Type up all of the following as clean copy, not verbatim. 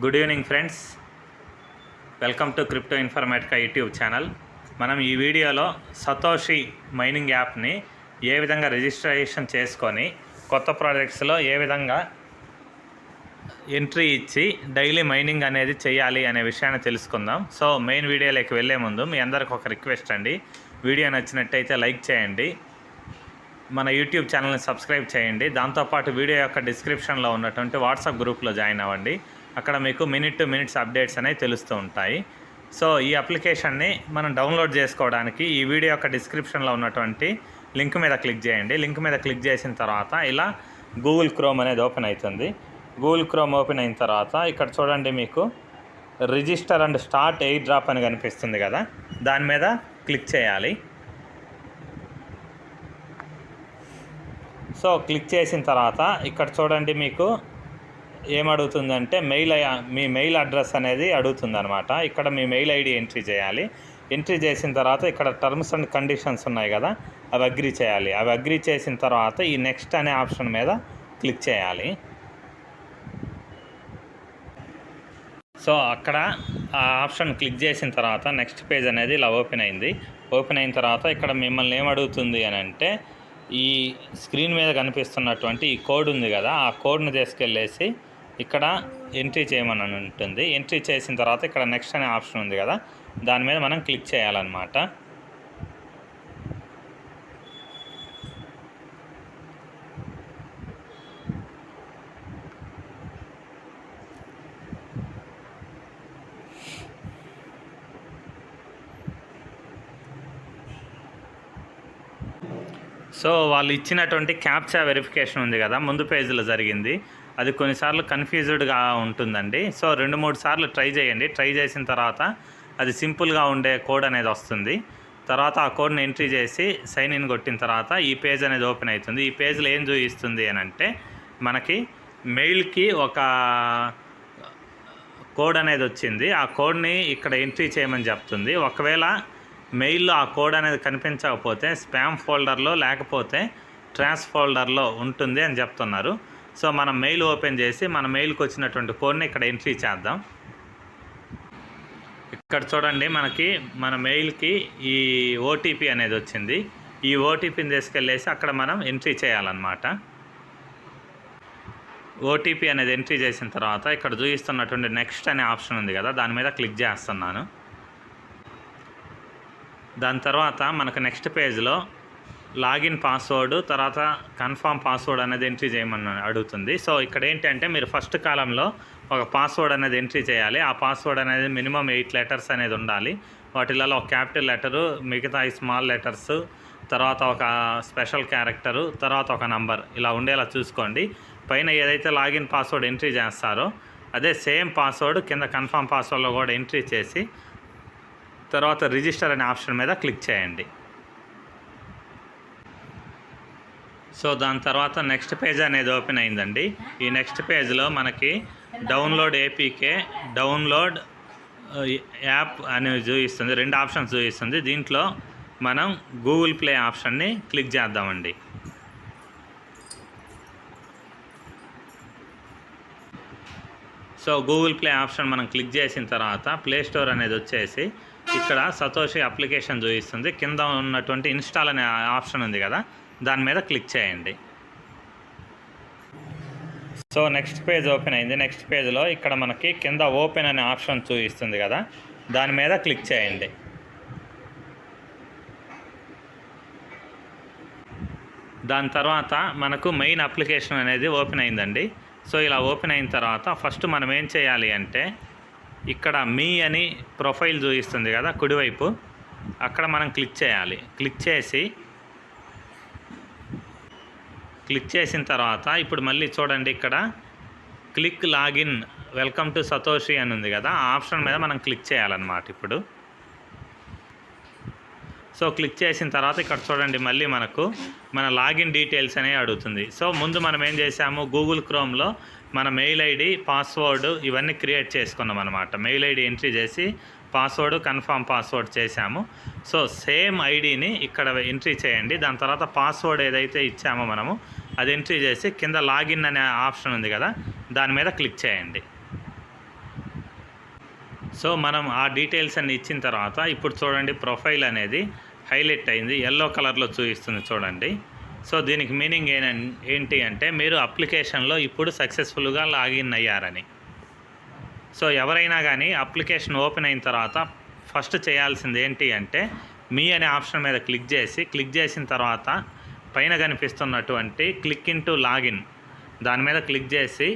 Good evening friends, welcome to crypto Informatica YouTube channel. మనం ఈ వీడియోలో సతోషి మైనింగ్ యాప్ని ఏ విధంగా రిజిస్ట్రేషన్ చేసుకొని కొత్త ప్రాజెక్ట్స్లో ఏ విధంగా ఎంట్రీ ఇచ్చి డైలీ మైనింగ్ అనేది చేయాలి అనే విషయాన్ని తెలుసుకుందాం. సో మెయిన్ వీడియోలోకి వెళ్ళే ముందు మీ అందరికి ఒక రిక్వెస్ట్ అండి, వీడియో నచ్చినట్టయితే లైక్ చేయండి, మన యూట్యూబ్ ఛానల్ని సబ్స్క్రైబ్ చేయండి. దాంతోపాటు వీడియో యొక్క డిస్క్రిప్షన్లో ఉన్నటువంటి వాట్సాప్ గ్రూప్లో జాయిన్ అవ్వండి. అక్కడ మీకు మినిట్ టు మినిట్స్ అప్డేట్స్ అనేవి తెలుస్తూ ఉంటాయి. సో ఈ అప్లికేషన్ని మనం డౌన్లోడ్ చేసుకోవడానికి ఈ వీడియో యొక్క డిస్క్రిప్షన్లో ఉన్నటువంటి లింక్ మీద క్లిక్ చేయండి. లింక్ మీద క్లిక్ చేసిన తర్వాత ఇలా గూగుల్ క్రోమ్ అనేది ఓపెన్ అవుతుంది. గూగుల్ క్రోమ్ ఓపెన్ అయిన తర్వాత ఇక్కడ చూడండి, మీకు register and start air drop అని కనిపిస్తుంది కదా, దాని మీద క్లిక్ చేయాలి. సో క్లిక్ చేసిన తర్వాత ఇక్కడ చూడండి, మీకు ఏమడుగుతుందంటే మీ మెయిల్ అడ్రస్ అనేది అడుగుతుంది అనమాట. ఇక్కడ మీ మెయిల్ ఐడి ఎంట్రీ చేయాలి. ఎంట్రీ చేసిన తర్వాత ఇక్కడ టర్మ్స్ అండ్ కండిషన్స్ ఉన్నాయి కదా, అవి అగ్రీ చేయాలి. అవి అగ్రీ చేసిన తర్వాత ఈ నెక్స్ట్ అనే ఆప్షన్ మీద క్లిక్ చేయాలి. సో అక్కడ ఆ ఆప్షన్ క్లిక్ చేసిన తర్వాత నెక్స్ట్ పేజ్ అనేది ఇలా ఓపెన్ అయింది. ఓపెన్ అయిన తర్వాత ఇక్కడ మిమ్మల్ని ఏమడుగుతుంది అని అంటే, ఈ స్క్రీన్ మీద కనిపిస్తున్నటువంటి ఈ కోడ్ ఉంది కదా, ఆ కోడ్ని తీసుకెళ్ళేసి ఇక్కడ ఎంట్రీ చేయమని ఉంటుంది. ఎంట్రీ చేసిన తర్వాత ఇక్కడ నెక్స్ట్ అనే ఆప్షన్ ఉంది కదా, దాని మీద మనం క్లిక్ చేయాలన్నమాట. సో వాళ్ళు ఇచ్చినటువంటి క్యాప్చా వెరిఫికేషన్ ఉంది కదా, ముందు పేజీలో జరిగింది, అది కొన్నిసార్లు కన్ఫ్యూజ్డ్గా ఉంటుందండి. సో 2-3 సార్లు ట్రై చేయండి. ట్రై చేసిన తర్వాత అది సింపుల్గా ఉండే కోడ్ అనేది వస్తుంది. తర్వాత ఆ కోడ్ని ఎంట్రీ చేసి సైన్ ఇన్ కొట్టిన తర్వాత ఈ పేజ్ అనేది ఓపెన్ అవుతుంది. ఈ పేజ్లో ఏం చూపిస్తుంది అని అంటే, మనకి మెయిల్కి ఒక కోడ్ అనేది వచ్చింది. ఆ కోడ్ని ఇక్కడ ఎంట్రీ చేయమని చెప్తుంది. ఒకవేళ మెయిల్లో ఆ కోడ్ అనేది కనిపించకపోతే స్పామ్ ఫోల్డర్లో లేకపోతే ట్రాష్ ఫోల్డర్లో ఉంటుంది అని చెప్తున్నారు. సో మనం మెయిల్ ఓపెన్ చేసి మన మెయిల్కి వచ్చినటువంటి కోడ్ని ఇక్కడ ఎంట్రీ చేద్దాం. ఇక్కడ చూడండి, మనకి మన మెయిల్కి ఈ ఓటీపీ అనేది వచ్చింది. ఈ ఓటీపీని తీసుకెళ్ళేసి అక్కడ మనం ఎంట్రీ చేయాలన్నమాట. ఓటీపీ అనేది ఎంట్రీ చేసిన తర్వాత ఇక్కడ చూపిస్తున్నటువంటి నెక్స్ట్ అనే ఆప్షన్ ఉంది కదా, దాని మీద క్లిక్ చేస్తున్నాను. దాని తర్వాత మనకు నెక్స్ట్ పేజ్లో లాగిన్ పాస్వర్డ్, తర్వాత కన్ఫర్మ్ పాస్వర్డ్ అనేది ఎంట్రీ చేయమని అడుగుతుంది. సో ఇక్కడ ఏంటంటే, మీరు ఫస్ట్ కాలంలో ఒక పాస్వర్డ్ అనేది ఎంట్రీ చేయాలి. ఆ పాస్వర్డ్ అనేది మినిమం 8 లెటర్స్ అనేది ఉండాలి. వాటిలలో ఒక క్యాపిటల్ లెటరు, మిగతా స్మాల్ లెటర్స్, తర్వాత ఒక స్పెషల్ క్యారెక్టరు, తర్వాత ఒక నంబర్, ఇలా ఉండేలా చూసుకోండి. పైన ఏదైతే లాగిన్ పాస్వర్డ్ ఎంట్రీ చేస్తారో అదే సేమ్ పాస్వర్డ్ కింద కన్ఫర్మ్ పాస్వర్డ్లో కూడా ఎంట్రీ చేసి తర్వాత రిజిస్టర్ అనే ఆప్షన్ మీద క్లిక్ చేయండి. సో దాని తర్వాత నెక్స్ట్ పేజ్ అనేది ఓపెన్ అయిందండి. ఈ నెక్స్ట్ పేజ్లో మనకి డౌన్లోడ్ ఏపీకే, డౌన్లోడ్ యాప్ అనేది చూపిస్తుంది. 2 ఆప్షన్స్ చూపిస్తుంది. దీంట్లో మనం గూగుల్ ప్లే ఆప్షన్ని క్లిక్ చేద్దామండి. సో గూగుల్ ప్లే ఆప్షన్ మనం క్లిక్ చేసిన తర్వాత ప్లే స్టోర్ అనేది వచ్చేసి ఇక్కడ సతోషి అప్లికేషన్ చూపిస్తుంది. కింద ఉన్నటువంటి ఇన్స్టాల్ అనే ఆప్షన్ ఉంది కదా, దాని మీద క్లిక్ చేయండి. సో నెక్స్ట్ పేజ్ ఓపెన్ అయింది. నెక్స్ట్ పేజ్లో ఇక్కడ మనకి కింద ఓపెన్ అనే ఆప్షన్ చూపిస్తుంది కదా, దాని మీద క్లిక్ చేయండి. దాని తర్వాత మనకు మెయిన్ అప్లికేషన్ అనేది ఓపెన్ అయిందండి. సో ఇలా ఓపెన్ అయిన తర్వాత ఫస్ట్ మనం ఏం చేయాలి అంటే, ఇక్కడ మీ అని ప్రొఫైల్ చూపిస్తుంది కదా కుడివైపు, అక్కడ మనం క్లిక్ చేయాలి. క్లిక్ చేసిన తర్వాత ఇప్పుడు మళ్ళీ చూడండి, ఇక్కడ click login welcome to Satoshi అని ఉంది కదా, ఆ ఆప్షన్ మీద మనం క్లిక్ చేయాలన్నమాట ఇప్పుడు. సో క్లిక్ చేసిన తర్వాత ఇక్కడ చూడండి, మళ్ళీ మనకు మన లాగిన్ డీటెయిల్స్ అనేవి అడుగుతుంది. సో ముందు మనం ఏం చేసాము, గూగుల్ క్రోమ్లో మన మెయిల్ ఐడి, పాస్వర్డ్ ఇవన్నీ క్రియేట్ చేసుకున్నాం అనమాట. మెయిల్ ఐడి ఎంట్రీ చేసి పాస్వర్డ్, కన్ఫర్మ్ పాస్వర్డ్ చేసాము. సో సేమ్ ఐడిని ఇక్కడ ఎంట్రీ చేయండి. దాని తర్వాత పాస్వర్డ్ ఏదైతే ఇచ్చామో మనము అది ఎంట్రీ చేసి కింద లాగిన్ అనే ఆప్షన్ ఉంది కదా, దాని మీద క్లిక్ చేయండి. సో మనం ఆ డీటెయిల్స్ అన్ని ఇచ్చిన తర్వాత ఇప్పుడు చూడండి ప్రొఫైల్ అనేది హైలైట్ అయింది, ఎల్లో కలర్లో చూపిస్తుంది చూడండి. సో దీనికి మీనింగ్ ఏంటి అంటే మీరు అప్లికేషన్లో ఇప్పుడు సక్సెస్ఫుల్గా లాగిన్ అయ్యారని. సో ఎవరైనా కానీ అప్లికేషన్ ఓపెన్ అయిన తర్వాత ఫస్ట్ చేయాల్సింది ఏంటి అంటే మీ అనే ఆప్షన్ మీద క్లిక్ చేసిన తర్వాత పైన కనిపిస్తున్నటువంటి క్లిక్ ఇన్ టు లాగిన్ దాని మీద క్లిక్ చేసి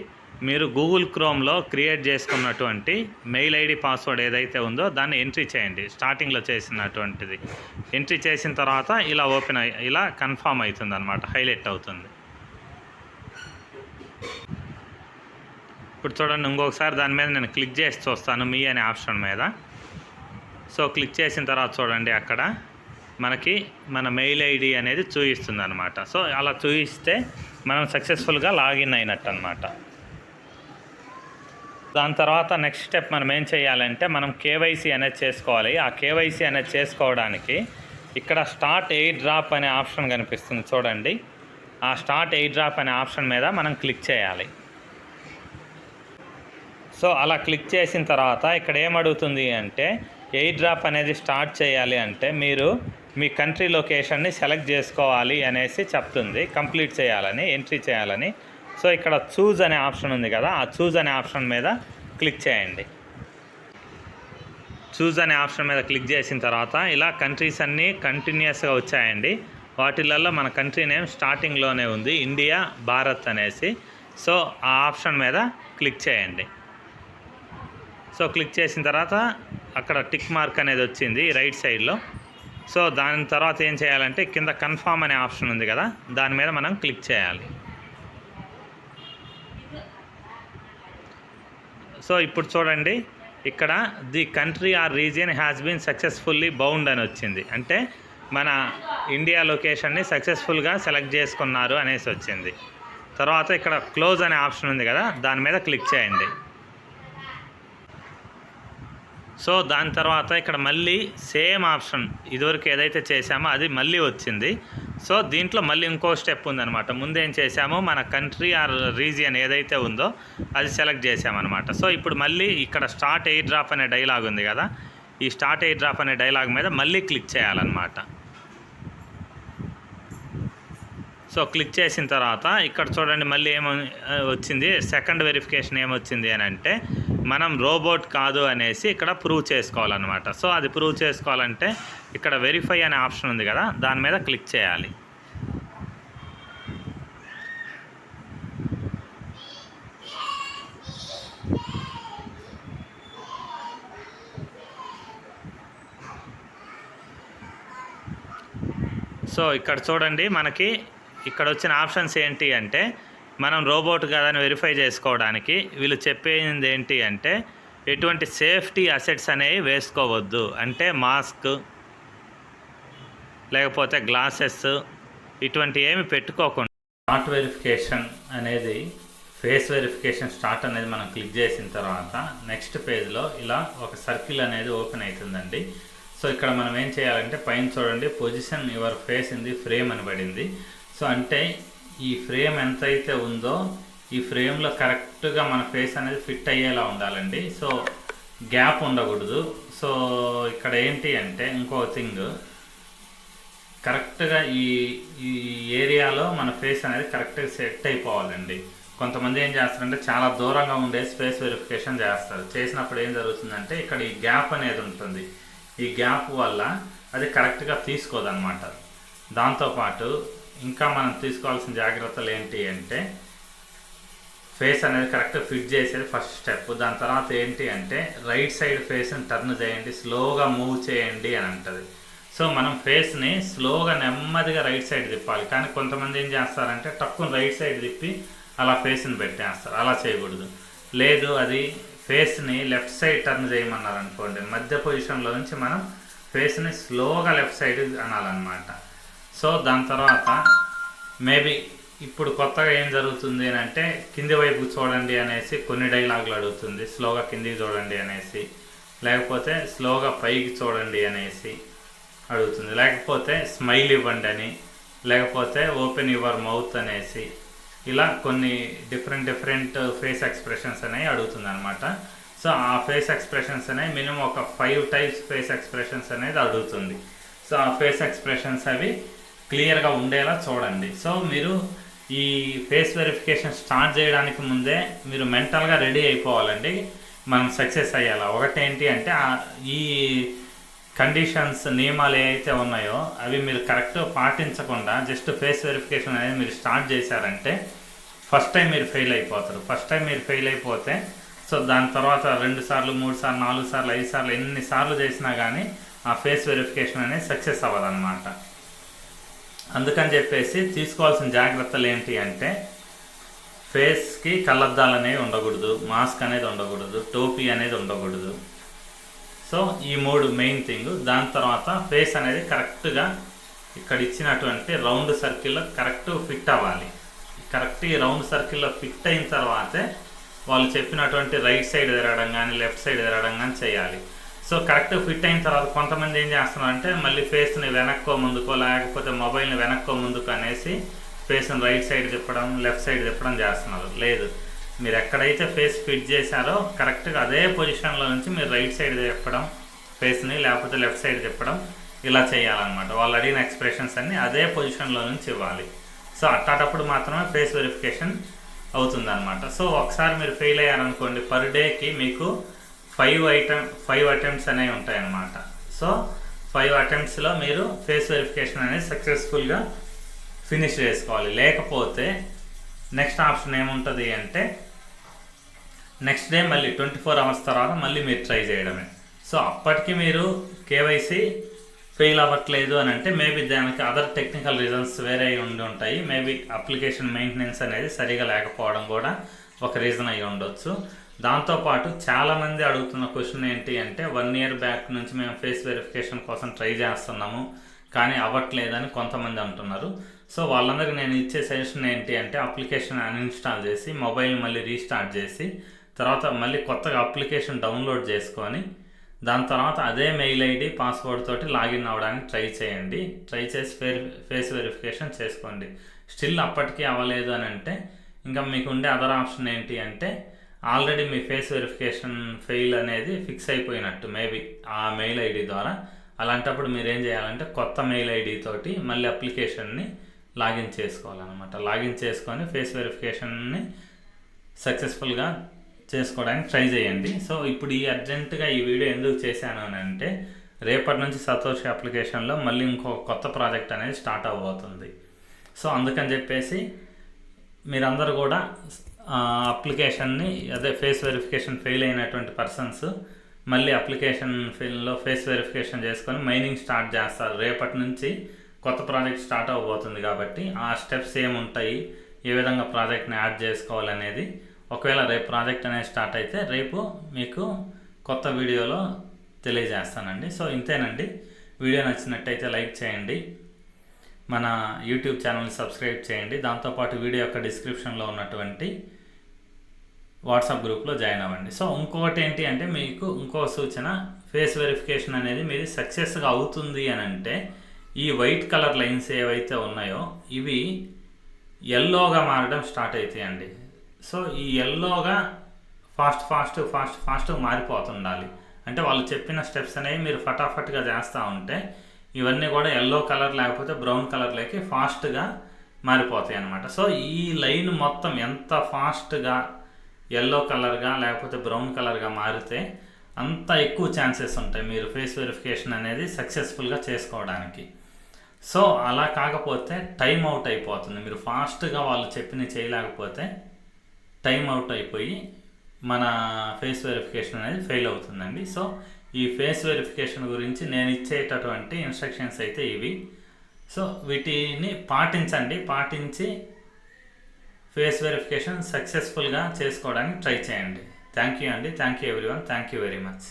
మీరు గూగుల్ క్రోమ్లో క్రియేట్ చేసుకున్నటువంటి మెయిల్ ఐడి పాస్వర్డ్ ఏదైతే ఉందో దాన్ని ఎంట్రీ చేయండి. స్టార్టింగ్లో చేసినటువంటిది ఎంట్రీ చేసిన తర్వాత ఇలా ఇలా కన్ఫామ్ అవుతుంది అనమాట, హైలైట్ అవుతుంది. ఇప్పుడు చూడండి ఇంకొకసారి దాని మీద నేను క్లిక్ చేసి చూస్తాను మీ అనే ఆప్షన్ మీద. సో క్లిక్ చేసిన తర్వాత చూడండి అక్కడ మనకి మన మెయిల్ ఐడి అనేది చూపిస్తుంది అనమాట. సో అలా చూపిస్తే మనం సక్సెస్ఫుల్గా లాగిన్ అయినట్టు అనమాట. దాని తర్వాత నెక్స్ట్ స్టెప్ మనం ఏం చేయాలంటే మనం కేవైసీ అనేది చేసుకోవాలి. ఆ కేవైసీ అనేది చేసుకోవడానికి ఇక్కడ స్టార్ట్ ఎయిర్ డ్రాప్ అనే ఆప్షన్ కనిపిస్తుంది చూడండి. ఆ స్టార్ట్ ఎయిర్ డ్రాప్ అనే ఆప్షన్ మీద మనం క్లిక్ చేయాలి. సో అలా క్లిక్ చేసిన తర్వాత ఇక్కడ ఏమడుగుతుంది అంటే ఎయిర్ డ్రాప్ అనేది స్టార్ట్ చేయాలి అంటే మీరు మీ కంట్రీ లొకేషన్ని సెలెక్ట్ చేసుకోవాలి అనేసి చెప్తుంది, కంప్లీట్ చేయాలని, ఎంట్రీ చేయాలని. సో ఇక్కడ చూజ్ అనే ఆప్షన్ ఉంది కదా, ఆ చూజ్ అనే ఆప్షన్ మీద క్లిక్ చేయండి. చూజ్ అనే ఆప్షన్ మీద క్లిక్ చేసిన తర్వాత ఇలా కంట్రీస్ అన్నీ కంటిన్యూస్గా వచ్చాయండి. వాటిలలో మన కంట్రీ నేమ్ స్టార్టింగ్లోనే ఉంది, ఇండియా, భారత్ అనేసి. సో ఆ ఆప్షన్ మీద క్లిక్ చేయండి. సో క్లిక్ చేసిన తర్వాత అక్కడ టిక్ మార్క్ అనేది వచ్చింది రైట్ సైడ్లో. సో దాని తర్వాత ఏం చేయాలంటే కింద కన్ఫర్మ్ అనే ఆప్షన్ ఉంది కదా, దాని మీద మనం క్లిక్ చేయాలి. సో ఇప్పుడు చూడండి ఇక్కడ the country or region has been successfully bound అని వచ్చింది. అంటే మన ఇండియా లొకేషన్ని సక్సెస్ఫుల్గా సెలెక్ట్ చేసుకున్నారు అనేసి వచ్చింది. తర్వాత ఇక్కడ క్లోజ్ అనే ఆప్షన్ ఉంది కదా, దాని మీద క్లిక్ చేయండి. సో దాని తర్వాత ఇక్కడ మళ్ళీ సేమ్ ఆప్షన్ ఇదివరకు ఏదైతే చేసామో అది మళ్ళీ వచ్చింది. సో దీంట్లో మళ్ళీ ఇంకో స్టెప్ ఉందన్నమాట. ముందేం చేసామో మన కంట్రీ ఆర్ రీజియన్ ఏదైతే ఉందో అది సెలెక్ట్ చేసామన్నమాట. సో ఇప్పుడు మళ్ళీ ఇక్కడ స్టార్ట్ ఎయిర్ డ్రాప్ అనే డైలాగ్ ఉంది కదా, ఈ స్టార్ట్ ఎయిర్ డ్రాప్ అనే డైలాగ్ మీద మళ్ళీ క్లిక్ చేయాలన్నమాట. సో క్లిక్ చేసిన తర్వాత ఇక్కడ చూడండి మళ్ళీ వచ్చింది సెకండ్ వెరిఫికేషన్ ఏమొచ్చింది అని అంటే మనం రోబోట్ కాదు అనేసి ఇక్కడ ప్రూవ్ చేసుకోవాలన్నమాట. సో అది ప్రూవ్ చేసుకోవాలంటే ఇక్కడ వెరిఫై అనే ఆప్షన్ ఉంది కదా, దాని మీద క్లిక్ చేయాలి. సో ఇక్కడ చూడండి మనకి ఇక్కడ వచ్చిన ఆప్షన్స్ ఏంటి అంటే మనం రోబోట్ కాదని వెరిఫై చేసుకోవడానికి వీళ్ళు చెప్పేది ఏంటి అంటే ఎటువంటి సేఫ్టీ అసెట్స్ అనేవి వేసుకోవద్దు. అంటే మాస్క్ లేకపోతే గ్లాసెస్ ఇటువంటి ఏమి పెట్టుకోకుండా స్టార్ట్ వెరిఫికేషన్ అనేది ఫేస్ వెరిఫికేషన్ స్టార్ట్ అనేది మనం క్లిక్ చేసిన తర్వాత నెక్స్ట్ పేజ్లో ఇలా ఒక సర్కిల్ అనేది ఓపెన్ అవుతుందండి. సో ఇక్కడ మనం ఏం చేయాలంటే పైన చూడండి position your face in the frame అని పడింది. సో అంటే ఈ ఫ్రేమ్ ఎంతైతే ఉందో ఈ ఫ్రేమ్లో కరెక్ట్గా మన ఫేస్ అనేది ఫిట్ అయ్యేలా ఉండాలండి. సో గ్యాప్ ఉండకూడదు. సో ఇక్కడ ఏంటి అంటే ఇంకో థింగ్ కరెక్ట్గా ఈ ఏరియాలో మన ఫేస్ అనేది కరెక్ట్గా సెట్ అయిపోవాలండి. కొంతమంది ఏం చేస్తారంటే చాలా దూరంగా ఉండే ఫేస్ వెరిఫికేషన్ చేస్తారు. చేసినప్పుడు ఏం జరుగుతుందంటే ఇక్కడ ఈ గ్యాప్ అనేది ఉంటుంది. ఈ గ్యాప్ వల్ల అది కరెక్ట్గా తీసుకోదన్నమాట. దాంతోపాటు ఇంకా మనం తీసుకోవాల్సిన జాగ్రత్తలు ఏంటి అంటే ఫేస్ అనేది కరెక్ట్గా ఫిట్ చేసేది ఫస్ట్ స్టెప్. దాని తర్వాత ఏంటి అంటే రైట్ సైడ్ ఫేస్ని టర్న్ చేయండి, స్లోగా మూవ్ చేయండి అని అంటుంది. సో మనం ఫేస్ని స్లోగా నెమ్మదిగా రైట్ సైడ్ తిప్పాలి. కానీ కొంతమంది ఏం చేస్తారంటే తక్కువ రైట్ సైడ్ తిప్పి అలా ఫేస్ని పెట్టేస్తారు. అలా చేయకూడదు. లేదు అది ఫేస్ని లెఫ్ట్ సైడ్ టర్న్ చేయమన్నారు అనుకోండి, మధ్య పొజిషన్లో నుంచి మనం ఫేస్ని స్లోగా లెఫ్ట్ సైడ్ అనాలన్నమాట. సో దాని తర్వాత మేబీ ఇప్పుడు కొత్తగా ఏం జరుగుతుంది అని అంటే కింది వైపు చూడండి అనేసి కొన్ని డైలాగులు అడుగుతుంది. స్లోగా కిందికి చూడండి అనేసి, లేకపోతే స్లోగా పైకి చూడండి అనేసి అడుగుతుంది, లేకపోతే స్మైల్ ఇవ్వండి అని, లేకపోతే ఓపెన్ యువర్ మౌత్ అనేసి ఇలా కొన్ని డిఫరెంట్ ఫేస్ ఎక్స్ప్రెషన్స్ అనేవి అడుగుతుంది అనమాట. సో ఆ ఫేస్ ఎక్స్ప్రెషన్స్ అనేవి మినిమం ఒక 5 టైప్స్ ఫేస్ ఎక్స్ప్రెషన్స్ అనేది అడుగుతుంది. సో ఆ ఫేస్ ఎక్స్ప్రెషన్స్ అవి క్లియర్గా ఉండేలా చూడండి. సో మీరు ఈ ఫేస్ వెరిఫికేషన్ స్టార్ట్ చేయడానికి ముందే మీరు మెంటల్గా రెడీ అయిపోవాలండి, మనం సక్సెస్ అయ్యేలా. ఒకటేంటి అంటే ఈ కండిషన్స్ నియమాలు ఏవైతే ఉన్నాయో అవి మీరు కరెక్ట్గా పాటించకుండా జస్ట్ ఫేస్ వెరిఫికేషన్ అనేది మీరు స్టార్ట్ చేశారంటే ఫస్ట్ టైం మీరు ఫెయిల్ అయిపోతారు. ఫస్ట్ టైం మీరు ఫెయిల్ అయిపోతే సో దాని తర్వాత 2 సార్లు 3 సార్లు 4 సార్లు 5 సార్లు ఎన్నిసార్లు చేసినా కానీ ఆ ఫేస్ వెరిఫికేషన్ అనేది సక్సెస్ అవ్వదన్నమాట. అందుకని చెప్పేసి తీసుకోవాల్సిన జాగ్రత్తలు ఏంటి అంటే ఫేస్కి కళ్ళద్దాలు అనేవి ఉండకూడదు, మాస్క్ అనేది ఉండకూడదు, టోపీ అనేది ఉండకూడదు. సో ఈ 3 మెయిన్ థింగ్. దాని తర్వాత ఫేస్ అనేది కరెక్ట్గా ఇక్కడ ఇచ్చినటువంటి రౌండ్ సర్కిల్లో కరెక్ట్ ఫిట్ అవ్వాలి. కరెక్ట్ ఈ రౌండ్ సర్కిల్లో ఫిట్ అయిన తర్వాతే వాళ్ళు చెప్పినటువంటి రైట్ సైడ్ తిరగడం కానీ లెఫ్ట్ సైడ్ తిరగడం కానీ చేయాలి. సో కరెక్ట్ ఫిట్ అయిన తర్వాత కొంతమంది ఏం చేస్తున్నారంటే మళ్ళీ ఫేస్ని వెనక్కో ముందుకో లేకపోతే మొబైల్ని వెనక్కో ముందుకు అనేసి ఫేస్ని రైట్ సైడ్ తిప్పడం లెఫ్ట్ సైడ్ తిప్పడం చేస్తున్నారు. లేదు, మీరు ఎక్కడైతే ఫేస్ ఫిట్ చేశారో కరెక్ట్గా అదే పొజిషన్లో నుంచి మీరు రైట్ సైడ్ తిప్పడం ఫేస్ని లేకపోతే లెఫ్ట్ సైడ్ తిప్పడం ఇలా చేయాలన్నమాట. వాళ్ళు అడిగిన ఎక్స్ప్రెషన్స్ అన్నీ అదే పొజిషన్లో నుంచి ఇవ్వాలి. సో అట్టాటప్పుడు మాత్రమే ఫేస్ వెరిఫికేషన్ అవుతుందన్నమాట. సో ఒకసారి మీరు ఫెయిల్ అయ్యారనుకోండి, పర్ డేకి మీకు 5 అటెంప్ట్స్ అనేవి ఉంటాయన్నమాట. సో 5 అటెంప్ట్స్లో మీరు ఫేస్ వెరిఫికేషన్ అనేది సక్సెస్ఫుల్గా ఫినిష్ చేసుకోవాలి. లేకపోతే నెక్స్ట్ ఆప్షన్ ఏముంటుంది అంటే నెక్స్ట్ డే మళ్ళీ 24 అవర్స్ తర్వాత మళ్ళీ మీరు ట్రై చేయడమే. సో అప్పటికి మీరు కేవైసీ ఫెయిల్ అవ్వట్లేదు అని అంటే మేబీ దానికి అదర్ టెక్నికల్ రీజన్స్ వేరే ఉండి ఉంటాయి. మేబీ అప్లికేషన్ మెయింటెనెన్స్ అనేది సరిగా లేకపోవడం కూడా ఒక రీజన్ అయి ఉండొచ్చు. దాంతోపాటు చాలామంది అడుగుతున్న క్వశ్చన్ ఏంటి అంటే 1 year బ్యాక్ నుంచి మేము ఫేస్ వెరిఫికేషన్ కోసం ట్రై చేస్తున్నాము కానీ అవ్వట్లేదని కొంతమంది అంటున్నారు. సో వాళ్ళందరికీ నేను ఇచ్చే సజెషన్ ఏంటి అంటే అప్లికేషన్ అన్ఇన్స్టాల్ చేసి మొబైల్ మళ్ళీ రీస్టార్ట్ చేసి తర్వాత మళ్ళీ కొత్తగా అప్లికేషన్ డౌన్లోడ్ చేసుకొని దాని తర్వాత అదే మెయిల్ ఐడి పాస్వర్డ్ తోటి లాగిన్ అవ్వడానికి ట్రై చేయండి. ట్రై చేసి ఫేస్ వెరిఫికేషన్ చేసుకోండి. స్టిల్ అప్పటికీ అవ్వలేదు అని అంటే ఇంకా మీకు ఉండే అదర్ ఆప్షన్ ఏంటి అంటే ఆల్రెడీ మీ ఫేస్ వెరిఫికేషన్ ఫెయిల్ అనేది ఫిక్స్ అయిపోయినట్టు మేబీ ఆ మెయిల్ ఐడి ద్వారా. అలాంటప్పుడు మీరు ఏం చేయాలంటే కొత్త మెయిల్ ఐడి తోటి మళ్ళీ అప్లికేషన్ని లాగిన్ చేసుకోవాలన్నమాట. లాగిన్ చేసుకొని ఫేస్ వెరిఫికేషన్ని సక్సెస్ఫుల్గా చేసుకోవడానికి ట్రై చేయండి. సో ఇప్పుడు ఈ అర్జెంటుగా ఈ వీడియో ఎందుకు చేశాను అని అంటే రేపటి నుంచి సతోషి అప్లికేషన్లో మళ్ళీ ఇంకో కొత్త ప్రాజెక్ట్ అనేది స్టార్ట్ అవ్వబోతుంది. సో అందుకని చెప్పేసి మీరందరూ కూడా అప్లికేషన్ని అదే ఫేస్ వెరిఫికేషన్ ఫెయిల్ అయినటువంటి పర్సన్స్ మళ్ళీ అప్లికేషన్ ఫెయిల్లో ఫేస్ వెరిఫికేషన్ చేసుకొని మైనింగ్ స్టార్ట్ చేస్తారు. రేపటి నుంచి కొత్త ప్రాజెక్ట్ స్టార్ట్ అవ్వబోతుంది కాబట్టి ఆ స్టెప్స్ ఏముంటాయి, ఏ విధంగా ప్రాజెక్ట్ని యాడ్ చేసుకోవాలనేది ఒకవేళ రేపు ప్రాజెక్ట్ అనేది స్టార్ట్ అయితే రేపు మీకు కొత్త వీడియోలో తెలియజేస్తానండి. సో ఇంతేనండి. వీడియో నచ్చినట్టయితే లైక్ చేయండి, మన యూట్యూబ్ ఛానల్ని సబ్స్క్రైబ్ చేయండి. దాంతోపాటు వీడియో యొక్క డిస్క్రిప్షన్లో ఉన్నటువంటి వాట్సాప్ గ్రూప్లో జాయిన్ అవ్వండి. సో ఇంకొకటి ఏంటి అంటే మీకు ఇంకో సూచన, ఫేస్ వెరిఫికేషన్ అనేది మీది సక్సెస్గా అవుతుంది అని అంటే ఈ వైట్ కలర్ లైన్స్ ఏవైతే ఉన్నాయో ఇవి ఎల్లోగా మారడం స్టార్ట్ అవుతాయండి. సో ఈ ఎల్లోగా ఫాస్ట్ మారిపోతుండాలి. అంటే వాళ్ళు చెప్పిన స్టెప్స్ అనేవి మీరు ఫటాఫట్గా చేస్తూ ఉంటే ఇవన్నీ కూడా ఎల్లో కలర్ లేకపోతే బ్రౌన్ కలర్లోకి ఫాస్ట్గా మారిపోతాయి అన్నమాట. సో ఈ లైన్ మొత్తం ఎంత ఫాస్ట్గా ఎల్లో కలర్గా లేకపోతే బ్రౌన్ కలర్గా మారితే అంత ఎక్కువ ఛాన్సెస్ ఉంటాయి మీరు ఫేస్ వెరిఫికేషన్ అనేది సక్సెస్ఫుల్గా చేసుకోవడానికి. సో అలా కాకపోతే టైం అవుట్ అయిపోతుంది. మీరు ఫాస్ట్గా వాళ్ళు చెప్పినవి చేయలేకపోతే టైం అవుట్ అయిపోయి మన ఫేస్ వెరిఫికేషన్ అనేది ఫెయిల్ అవుతుందండి. సో ఈ ఫేస్ వెరిఫికేషన్ గురించి నేను ఇచ్చేటటువంటి ఇన్స్ట్రక్షన్స్ అయితే ఇవి. సో వీటిని పాటించి ఫేస్ వెరిఫికేషన్ సక్సెస్ఫుల్గా చేసుకోవడానికి ట్రై చేయండి. థ్యాంక్ యూ అండి. Thank you everyone. Thank you very much.